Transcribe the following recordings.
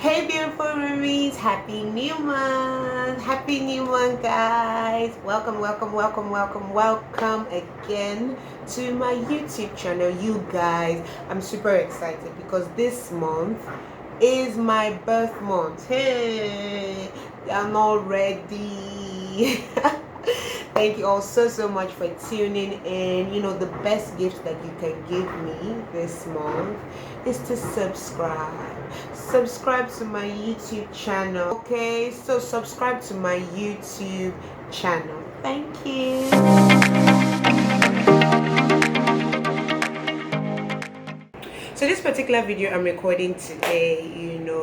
Hey beautiful roomies, happy new month. Happy new month, guys. Welcome again to my YouTube channel. You guys, I'm super excited because this month is my birth month. Hey, I'm all ready. Thank you all so much for tuning in. You know, the best gift that you can give me this month is to subscribe to my YouTube channel. Okay, so subscribe to my YouTube channel. Thank you. So this particular video I'm recording today,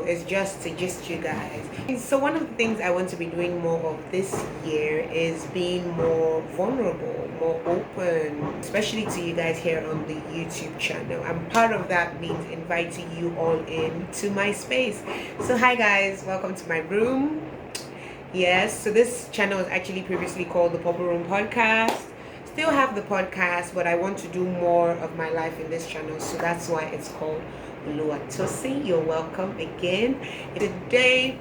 is just to gist you guys. So one of the things I want to be doing more of this year is being more vulnerable, more open, especially to you guys here on the YouTube channel. And part of that means inviting you all in to my space. So hi guys, welcome to my room. Yes, so this channel was actually previously called the Purple Room Podcast. Still have the podcast, but I want to do more of my life in this channel, so that's why it's called Luatosi. You're welcome again. Today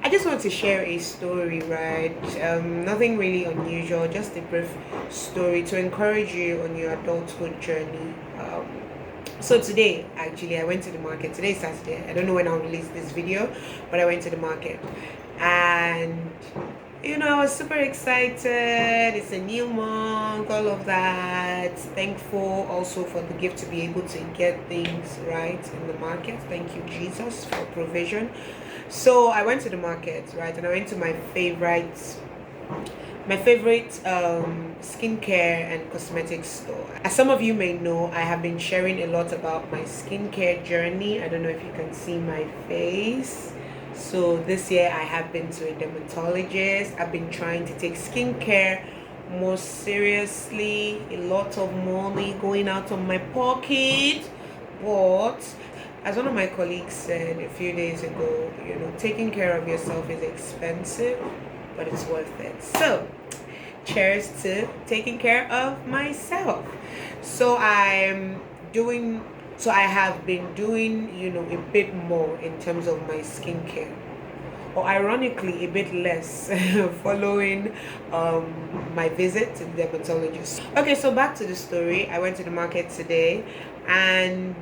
I just want to share a story, right? Nothing really unusual, just a brief story to encourage you on your adulthood journey. So today, actually, I went to the market. Today is Saturday. I don't know when I'll release this video, but I went to the market. And I was super excited. It's a new month, all of that. Thankful also for the gift to be able to get things right in the market. Thank you, Jesus, for provision. So I went to the market, right, and I went to my favorite skincare and cosmetics store. As some of you may know, I have been sharing a lot about my skincare journey. I don't know if you can see my face. So this year I have been to a dermatologist. I've been trying to take skincare more seriously. A lot of money going out of my pocket. But as one of my colleagues said a few days ago, taking care of yourself is expensive, but it's worth it. So cheers to taking care of myself. So I have been doing, a bit more in terms of my skincare, or ironically, a bit less following my visit to the dermatologist. Okay, so back to the story. I went to the market today, and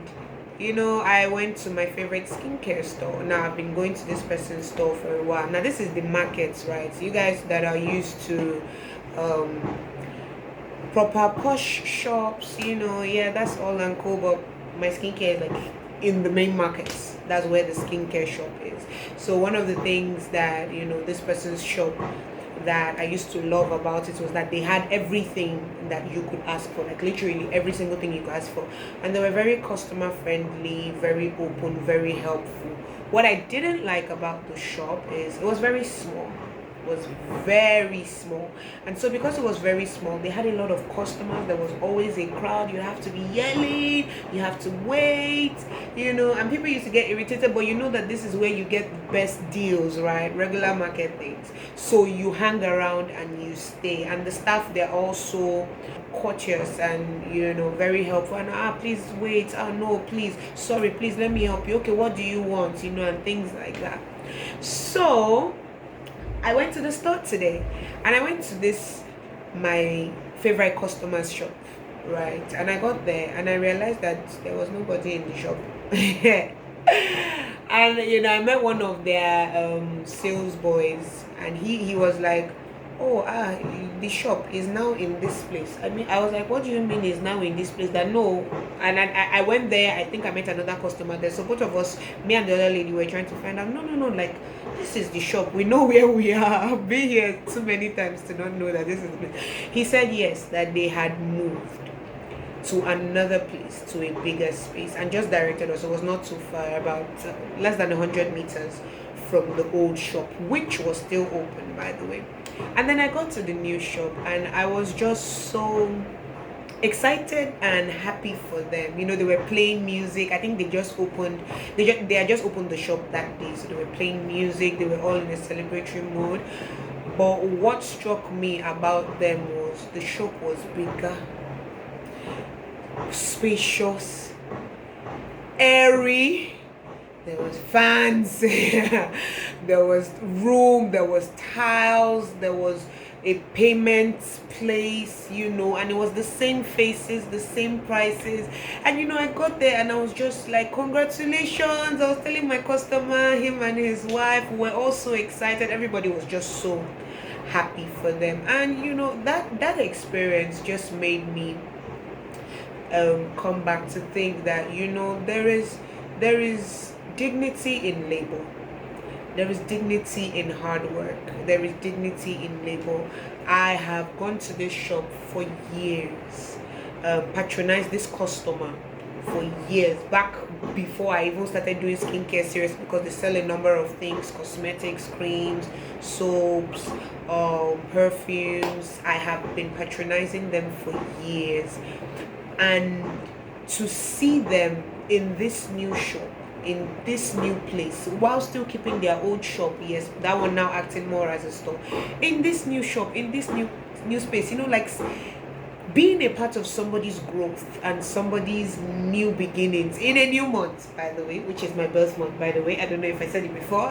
I went to my favorite skincare store. Now I've been going to this person's store for a while. Now this is the market, right? You guys that are used to proper posh shops, that's all and cool, but my skincare is like in the main markets. That's where the skincare shop is. So one of the things that this person's shop that I used to love about it was that they had everything that you could ask for, like literally every single thing you could ask for, and they were very customer friendly, very open, very helpful. What I didn't like about the shop is it was very small. Was very small, and so because it was very small, they had a lot of customers. There was always a crowd. You have to be yelling, you have to wait, and people used to get irritated, but that this is where you get the best deals, right? Regular market things. So you hang around and you stay, and the staff, they're also courteous and very helpful, and please wait, no, please, sorry, please, let me help you, okay, what do you want, and things like that. So I went to the store today, and I went to my favorite customer's shop, right? And I got there and I realized that there was nobody in the shop. And I met one of their sales boys, and he was like, oh, the shop is now in this place. I was like, what do you mean is now in this place? That no. And I went there. I think I met another customer there. So both of us, me and the other lady, were trying to find out, no, like, this is the shop. We know where we are. I've been here too many times to not know that this is the place. He said yes, that they had moved to another place, to a bigger space, and just directed us. It was not too far, about less than 100 meters from the old shop, which was still open, by the way. And then I got to the new shop, and I was just so excited and happy for them. They were playing music. I think they just opened the shop that day, so they were playing music. They were all in a celebratory mood. But what struck me about them was the shop was bigger, spacious, airy, There was fans, there was room, there was tiles, there was a payment place, and it was the same faces, the same prices. And I got there and I was just like, congratulations. I was telling my customer, him and his wife were all so excited. Everybody was just so happy for them. And that experience just made me come back to think that there is dignity in labor. There is dignity in hard work. There is dignity in labor. I have gone to this shop for years, patronized this customer for years, back before I even started doing skincare series, because they sell a number of things: cosmetics, creams, soaps, perfumes. I have been patronizing them for years, and to see them in this new shop, in this new place, while still keeping their old shop, yes, that one now acting more as a store, in this new shop, in this new space, like being a part of somebody's growth and somebody's new beginnings in a new month, by the way, which is my birth month, by the way. I don't know if I said it before.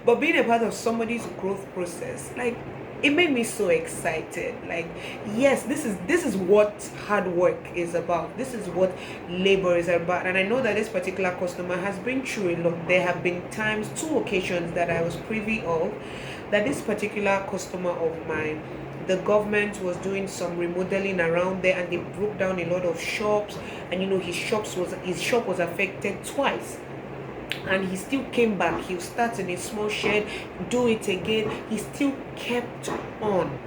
But being a part of somebody's growth process, like, it made me so excited. Like, yes, this is what hard work is about. This is what labor is about. And I know that this particular customer has been through a lot. There have been times, 2 occasions that I was privy of, that this particular customer of mine, the government was doing some remodeling around there, and they broke down a lot of shops, and his shop was affected twice. And he still came back. He'll start in a small shed, do it again. He still kept on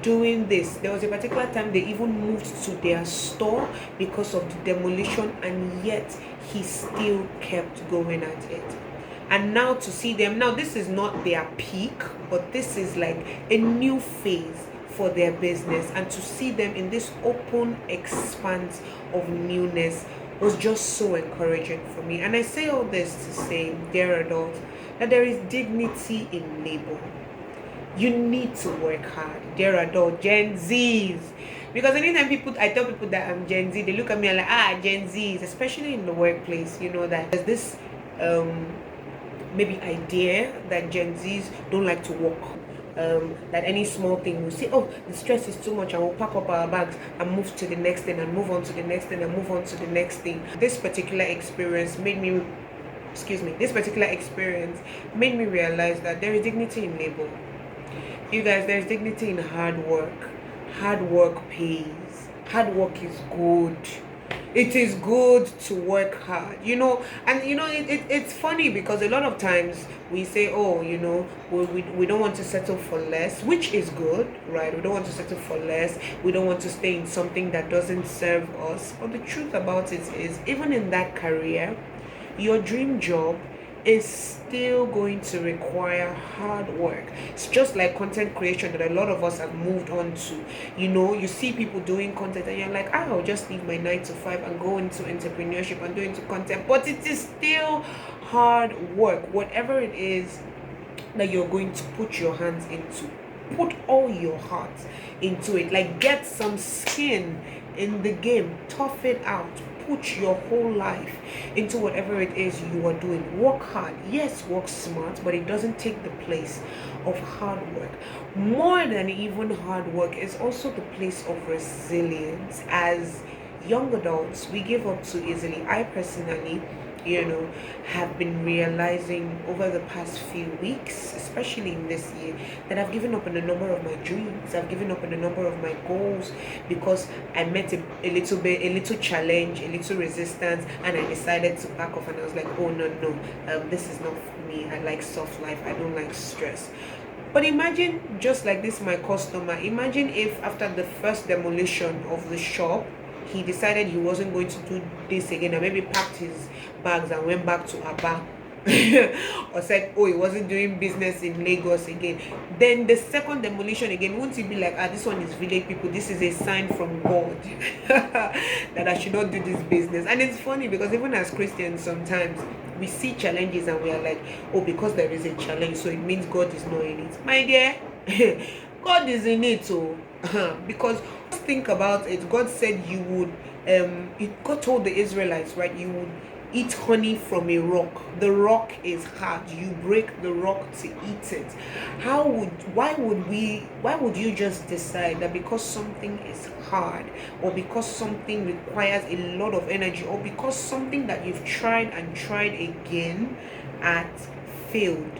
doing this. There was a particular time they even moved to their store because of the demolition, and yet he still kept going at it. And now to see them, now this is not their peak, but this is like a new phase for their business. And to see them in this open expanse of newness was just so encouraging for me. And I say all this to say, dear adults, that there is dignity in labor. You need to work hard, dear adult, Gen Zs. Because anytime I tell people that I'm Gen Z, they look at me like, Gen Zs, especially in the workplace, that there's this maybe idea that Gen Zs don't like to work. That any small thing we'll say, oh, the stress is too much, and we'll pack up our bags and move to the next thing, and move on to the next thing, and move on to the next thing. This particular experience made me realize that there is dignity in labor. You guys, there is dignity in hard work. Hard work pays. Hard work is good. It is good to work hard, and it's funny, because a lot of times we say, oh, we don't want to settle for less, which is good, right? We don't want to settle for less. We don't want to stay in something that doesn't serve us. But the truth about it is, even in that career, your dream job is still going to require hard work. It's just like content creation that a lot of us have moved on to. You see people doing content, and you're like, I'll just leave my 9 to 5 and go into entrepreneurship and do into content. But it is still hard work. Whatever it is that you're going to put your hands into, put all your heart into it. Like, get some skin in the game, tough it out, put your whole life into whatever it is you are doing. Work hard, yes, work smart, but it doesn't take the place of hard work. More than even hard work is also the place of resilience. As young adults, we give up too easily. I personally have been realizing over the past few weeks, especially in this year, that I've given up on a number of my dreams. I've given up on a number of my goals, because I met a little challenge, a little resistance, and I decided to back off. And I was like, oh no, this is not for me. I like soft life. I don't like stress. But imagine, just like this, my customer, imagine if after the first demolition of the shop, he decided he wasn't going to do this again, and maybe packed his bags and went back to Aba, or said, oh, he wasn't doing business in Lagos again. Then the second demolition again, won't he be like, this one is village people, this is a sign from God that I should not do this business? And it's funny, because even as Christians, sometimes we see challenges and we are like, oh, because there is a challenge, so it means God is not in it. My dear, God is in it too. Because think about it, God said you would God told the Israelites, right, you would eat honey from a rock. The rock is hard. You break the rock to eat it. Why would you just decide that because something is hard, or because something requires a lot of energy, or because something that you've tried and tried again and failed,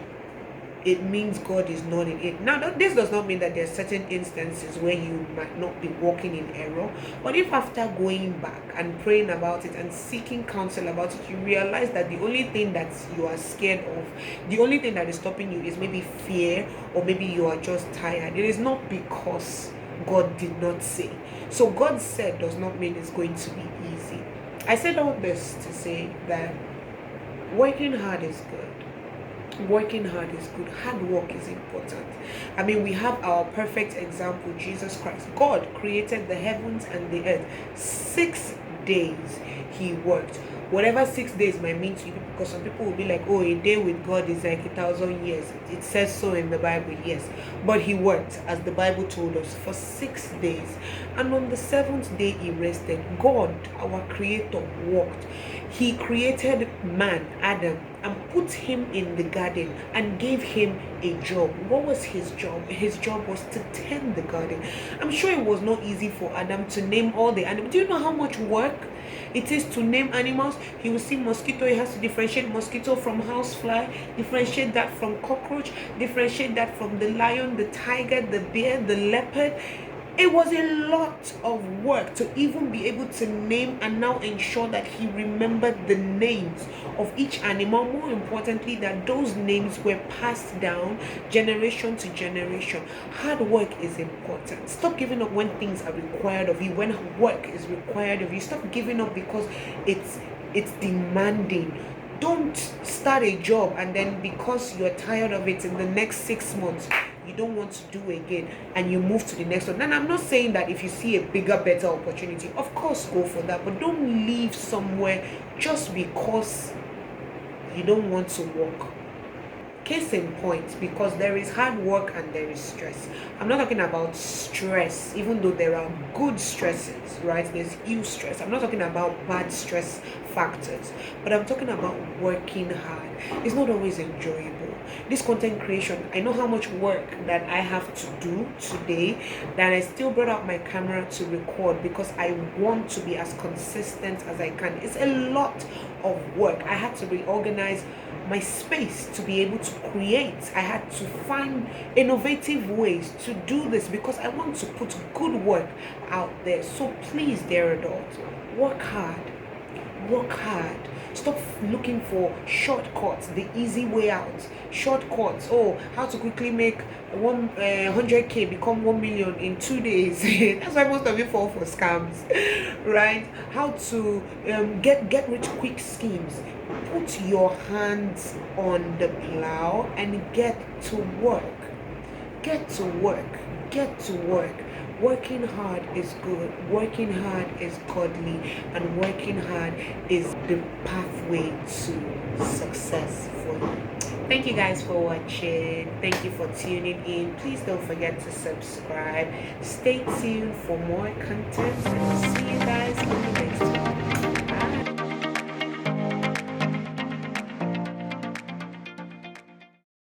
it means God is not in it? Now, this does not mean that there are certain instances where you might not be walking in error. But if after going back and praying about it and seeking counsel about it, you realize that the only thing that you are scared of, the only thing that is stopping you is maybe fear, or maybe you are just tired, it is not because God did not say. So God said does not mean it's going to be easy. I said all this to say that working hard is good. Working hard is good. Hard work is important. I mean, we have our perfect example, Jesus Christ. God created the heavens and the earth. 6 days he worked. Whatever 6 days might mean to you, because some people will be like, oh, a day with God is like 1,000 years. It says so in the Bible, yes. But he worked, as the Bible told us, for 6 days. And on the 7th day he rested. God, our creator, worked. He created man, Adam, and put him in the garden and gave him a job. What was his job? His job was to tend the garden. I'm sure it was not easy for Adam to name all the animals. Do you know how much work it is to name animals? He will see mosquito, he has to differentiate mosquito from housefly, differentiate that from cockroach, differentiate that from the lion, the tiger, the bear, the leopard. It was a lot of work to even be able to name and now ensure that he remembered the names of each animal. More importantly, that those names were passed down generation to generation. Hard work is important. Stop giving up when things are required of you, when work is required of you. Stop giving up because it's demanding. Don't start a job and then because you're tired of it in the next 6 months you don't want to do again and you move to the next one. And I'm not saying that if you see a bigger, better opportunity, of course go for that, but don't leave somewhere just because you don't want to work. Case in point, because there is hard work and there is stress. I'm not talking about stress, even though there are good stresses, right? There's ill stress. I'm not talking about bad stress factors, but I'm talking about working hard. It's not always enjoyable. This content creation, I know how much work that I have to do today, that I still brought out my camera to record because I want to be as consistent as I can. It's a lot of work. I had to reorganize my space to be able to create. I had to find innovative ways to do this because I want to put good work out there. So please, dear adults, work hard. Work hard. Stop looking for shortcuts, the easy way out. Shortcuts. Oh, how to quickly make 100k become 1 million in 2 days. That's why most of you fall for scams, right? How to get rich quick schemes. Put your hands on the plow and get to work. Get to work. Get to work. Working hard is good. Working hard is godly. And working hard is the pathway to success for you. Thank you guys for watching. Thank you for tuning in. Please don't forget to subscribe. Stay tuned for more content. And see you guys on the next one.